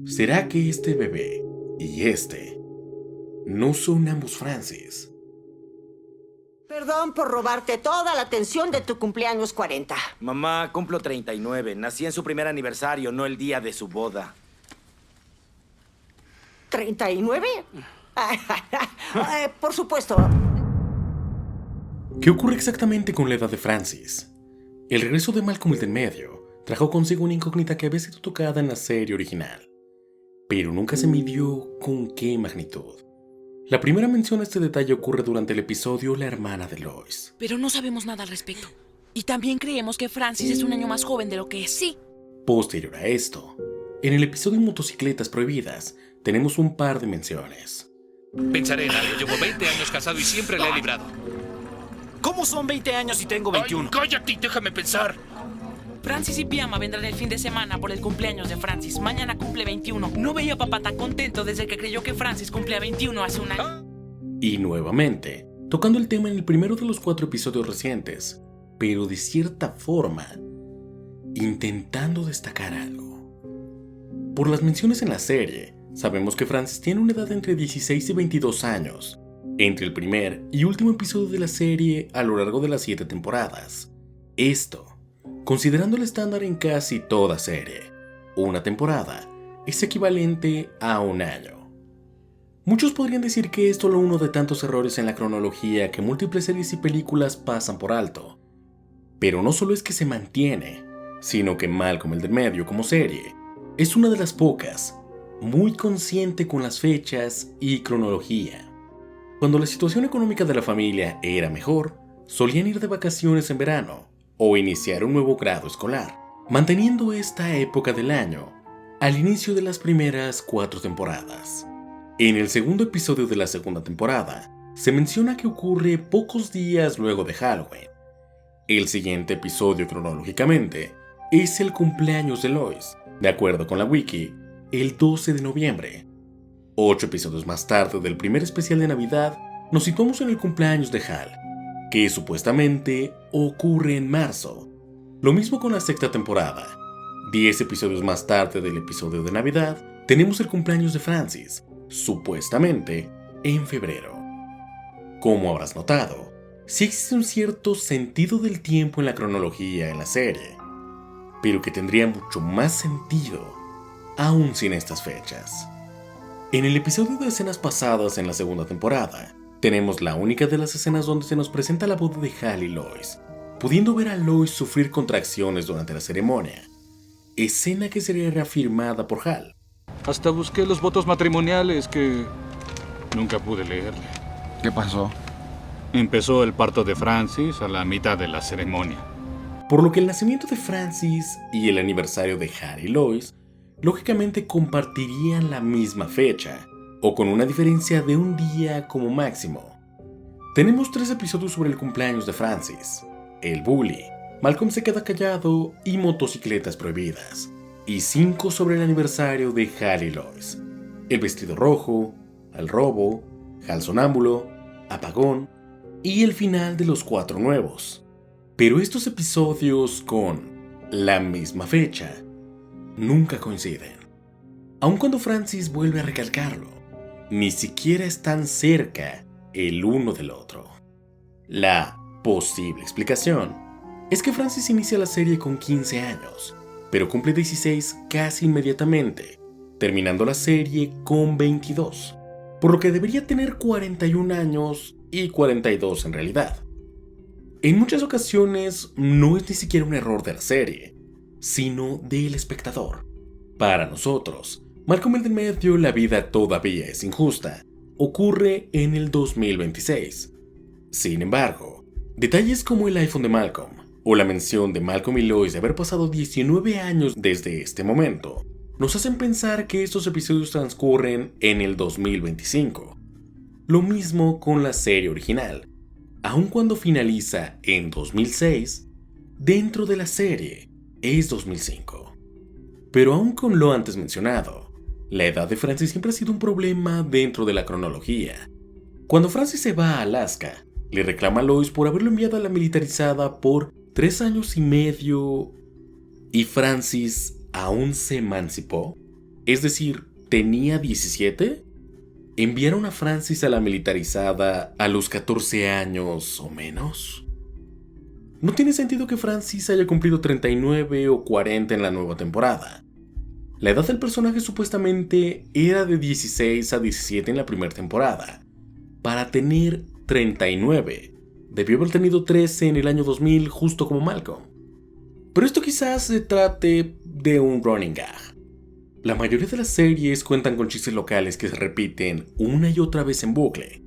¿Será que este bebé y este no son ambos Francis? Perdón por robarte toda la atención de tu cumpleaños 40. Mamá, cumplo 39. Nací en su primer aniversario, no el día de su boda. ¿39? Por supuesto. ¿Qué ocurre exactamente con la edad de Francis? El regreso de Malcolm el del medio trajo consigo una incógnita que había sido tocada en la serie original, pero nunca se midió con qué magnitud. La primera mención a este detalle ocurre durante el episodio La hermana de Lois. Pero no sabemos nada al respecto. Y también creemos que Francis es un año más joven de lo que es. Sí. Posterior a esto, en el episodio Motocicletas Prohibidas, tenemos un par de menciones. Pensaré en algo. Llevo 20 años casado y siempre la he librado. ¿Cómo son 20 años si tengo 21? Ay, cállate y déjame pensar. Francis y Piama vendrán el fin de semana por el cumpleaños de Francis. Mañana cumple 21. No veía a papá tan contento desde que creyó que Francis cumplía 21 hace un año. Y nuevamente, tocando el tema en el primero de los 4 episodios recientes, pero de cierta forma, intentando destacar algo. Por las menciones en la serie, sabemos que Francis tiene una edad entre 16 y 22 años, entre el primer y último episodio de la serie a lo largo de las 7 temporadas. Esto, considerando el estándar en casi toda serie, una temporada es equivalente a un año. Muchos podrían decir que esto es uno de tantos errores en la cronología que múltiples series y películas pasan por alto. Pero no solo es que se mantiene, sino que Malcolm el del medio como serie es una de las pocas, muy consciente con las fechas y cronología. Cuando la situación económica de la familia era mejor, solían ir de vacaciones en verano o iniciar un nuevo grado escolar, manteniendo esta época del año al inicio de las primeras 4 temporadas. En el segundo episodio de la segunda temporada, se menciona que ocurre pocos días luego de Halloween. El siguiente episodio cronológicamente es el cumpleaños de Lois, de acuerdo con la wiki, el 12 de noviembre. 8 episodios más tarde del primer especial de Navidad, nos situamos en el cumpleaños de Hal, que supuestamente ocurre en marzo. Lo mismo con la sexta temporada. 10 episodios más tarde del episodio de Navidad, tenemos el cumpleaños de Francis, supuestamente en febrero. Como habrás notado, sí existe un cierto sentido del tiempo en la cronología en la serie, pero que tendría mucho más sentido aún sin estas fechas. En el episodio de escenas pasadas en la segunda temporada, tenemos la única de las escenas donde se nos presenta la boda de Hal y Lois, pudiendo ver a Lois sufrir contracciones durante la ceremonia, escena que sería reafirmada por Hal. Hasta busqué los votos matrimoniales que nunca pude leerle. ¿Qué pasó? Empezó el parto de Francis a la mitad de la ceremonia. Por lo que el nacimiento de Francis y el aniversario de Hal y Lois lógicamente compartirían la misma fecha, o con una diferencia de un día como máximo. Tenemos 3 episodios sobre el cumpleaños de Francis, el bully, Malcolm se queda callado y Motocicletas Prohibidas, y 5 sobre el aniversario de Hal y Lois, el vestido rojo, el robo, Hal sonámbulo, apagón y el final de los 4 nuevos. Pero estos episodios con la misma fecha nunca coinciden. Aun cuando Francis vuelve a recalcarlo, ni siquiera están cerca el uno del otro. La posible explicación es que Francis inicia la serie con 15 años, pero cumple 16 casi inmediatamente, terminando la serie con 22, por lo que debería tener 41 años y 42 en realidad. En muchas ocasiones no es ni siquiera un error de la serie, sino del espectador. Para nosotros, Malcolm el del medio, la vida todavía es injusta, ocurre en el 2026. Sin embargo, detalles como el iPhone de Malcolm, o la mención de Malcolm y Lois de haber pasado 19 años desde este momento, nos hacen pensar que estos episodios transcurren en el 2025. Lo mismo con la serie original. Aun cuando finaliza en 2006, dentro de la serie es 2005. Pero aún con lo antes mencionado, la edad de Francis siempre ha sido un problema dentro de la cronología. Cuando Francis se va a Alaska, le reclama a Lois por haberlo enviado a la militarizada por 3 años y medio, y Francis aún se emancipó. es decir, tenía 17, ¿enviaron a Francis a la militarizada a los 14 años o menos? No tiene sentido que Francis haya cumplido 39 o 40 en la nueva temporada. La edad del personaje supuestamente era de 16 a 17 en la primera temporada. Para tener 39, debió haber tenido 13 en el año 2000, justo como Malcolm. Pero esto quizás se trate de un running gag. La mayoría de las series cuentan con chistes locales que se repiten una y otra vez en bucle.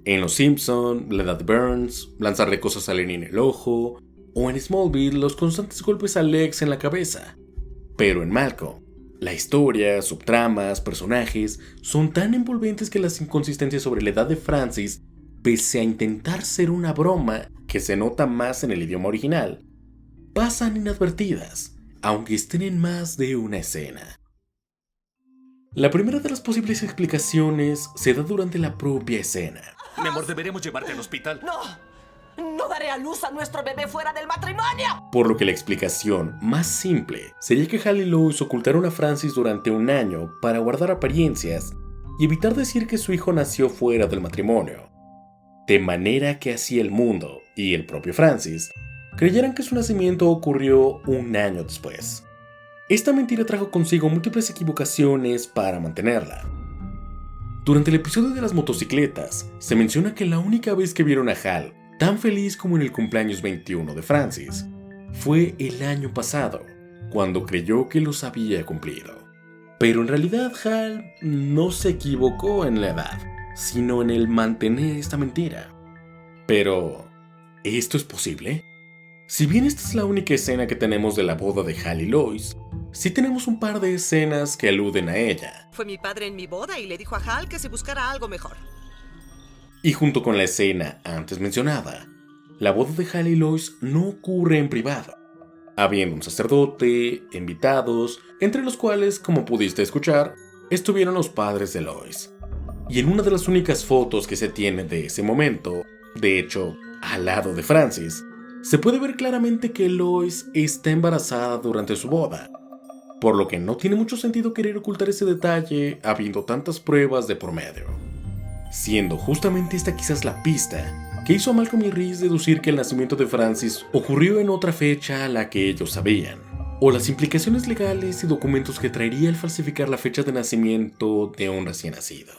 En Los Simpson, la edad de Burns, lanzarle cosas a Lenny en el ojo, o en Smallville, los constantes golpes a Lex en la cabeza. Pero en Malcolm, la historia, subtramas, personajes son tan envolventes que las inconsistencias sobre la edad de Francis, pese a intentar ser una broma que se nota más en el idioma original, pasan inadvertidas, aunque estén en más de una escena. La primera de las posibles explicaciones se da durante la propia escena. Mi amor, deberemos llevarte al hospital. No daré a luz a nuestro bebé fuera del matrimonio. Por lo que la explicación más simple sería que Hal y Lois ocultaron a Francis durante un año para guardar apariencias y evitar decir que su hijo nació fuera del matrimonio, de manera que así el mundo y el propio Francis creyeran que su nacimiento ocurrió un año después. Esta mentira trajo consigo múltiples equivocaciones para mantenerla. Durante el episodio de las motocicletas, se menciona que la única vez que vieron a Hal tan feliz como en el cumpleaños 21 de Francis fue el año pasado, cuando creyó que los había cumplido. Pero en realidad Hal no se equivocó en la edad, sino en el mantener esta mentira. Pero, ¿esto es posible? Si bien esta es la única escena que tenemos de la boda de Hal y Lois, sí tenemos un par de escenas que aluden a ella. Fue mi padre en mi boda y le dijo a Hal que se buscara algo mejor. Y junto con la escena antes mencionada, la boda de Hal y Lois no ocurre en privado, habiendo un sacerdote, invitados, entre los cuales, como pudiste escuchar, estuvieron los padres de Lois. Y en una de las únicas fotos que se tiene de ese momento, de hecho, al lado de Francis, se puede ver claramente que Lois está embarazada durante su boda, por lo que no tiene mucho sentido querer ocultar ese detalle habiendo tantas pruebas de por medio. Siendo justamente esta quizás la pista que hizo a Malcolm y Reese deducir que el nacimiento de Francis ocurrió en otra fecha a la que ellos sabían, o las implicaciones legales y documentos que traería el falsificar la fecha de nacimiento de un recién nacido.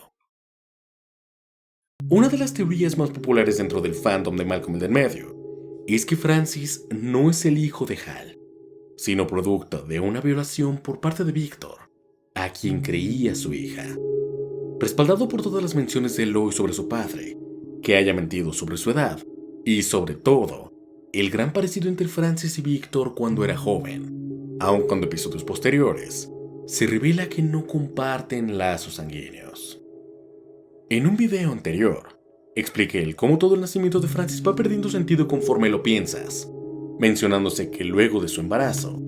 Una de las teorías más populares dentro del fandom de Malcolm el del medio es que Francis no es el hijo de Hal, sino producto de una violación por parte de Victor, a quien creía su hija. Respaldado por todas las menciones de Lois sobre su padre, que haya mentido sobre su edad, y sobre todo, el gran parecido entre Francis y Victor cuando era joven, aun cuando episodios posteriores, se revela que no comparten lazos sanguíneos. En un video anterior, expliqué el cómo todo el nacimiento de Francis va perdiendo sentido conforme lo piensas, mencionándose que luego de su embarazo,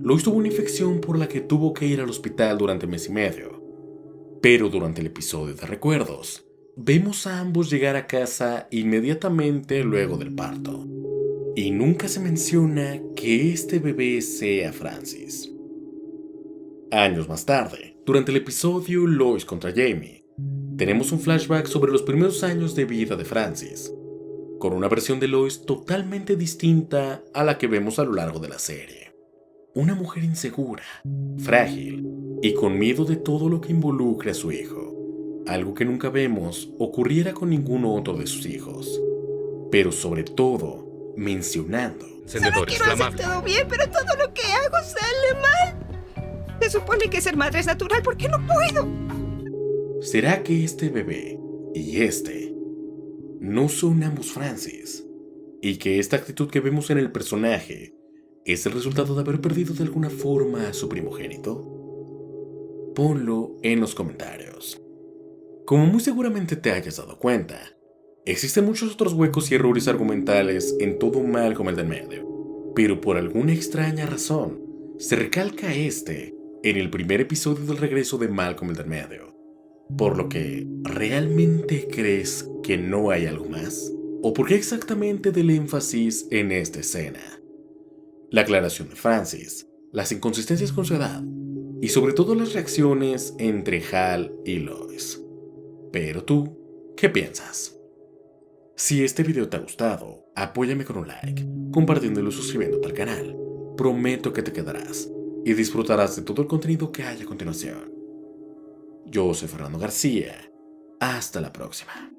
Lois tuvo una infección por la que tuvo que ir al hospital durante mes y medio. Pero durante el episodio de recuerdos, vemos a ambos llegar a casa inmediatamente luego del parto. Y nunca se menciona que este bebé sea Francis. Años más tarde, durante el episodio Lois contra Jamie, tenemos un flashback sobre los primeros años de vida de Francis, con una versión de Lois totalmente distinta a la que vemos a lo largo de la serie. Una mujer insegura, frágil y con miedo de todo lo que involucre a su hijo, algo que nunca vemos ocurriera con ninguno otro de sus hijos, pero sobre todo mencionando. Encendedores, Quiero hacer flamable. todo bien, pero todo lo que hago sale mal. Se supone que ser madre es natural, ¿por qué no puedo? ¿Será que este bebé y este no son ambos Francis? ¿Y que esta actitud que vemos en el personaje es el resultado de haber perdido de alguna forma a su primogénito? Ponlo en los comentarios. Como muy seguramente te hayas dado cuenta, existen muchos otros huecos y errores argumentales en todo Malcolm el del medio, pero por alguna extraña razón, se recalca este en el primer episodio del regreso de Malcolm el del medio. Por lo que, ¿realmente crees que no hay algo más? ¿O por qué exactamente del énfasis en esta escena? La aclaración de Francis, las inconsistencias con su edad y sobre todo las reacciones entre Hal y Lois. Pero tú, ¿qué piensas? Si este video te ha gustado, apóyame con un like, compartiéndolo y suscribiéndote al canal. Prometo que te quedarás y disfrutarás de todo el contenido que hay a continuación. Yo soy Fernando García. Hasta la próxima.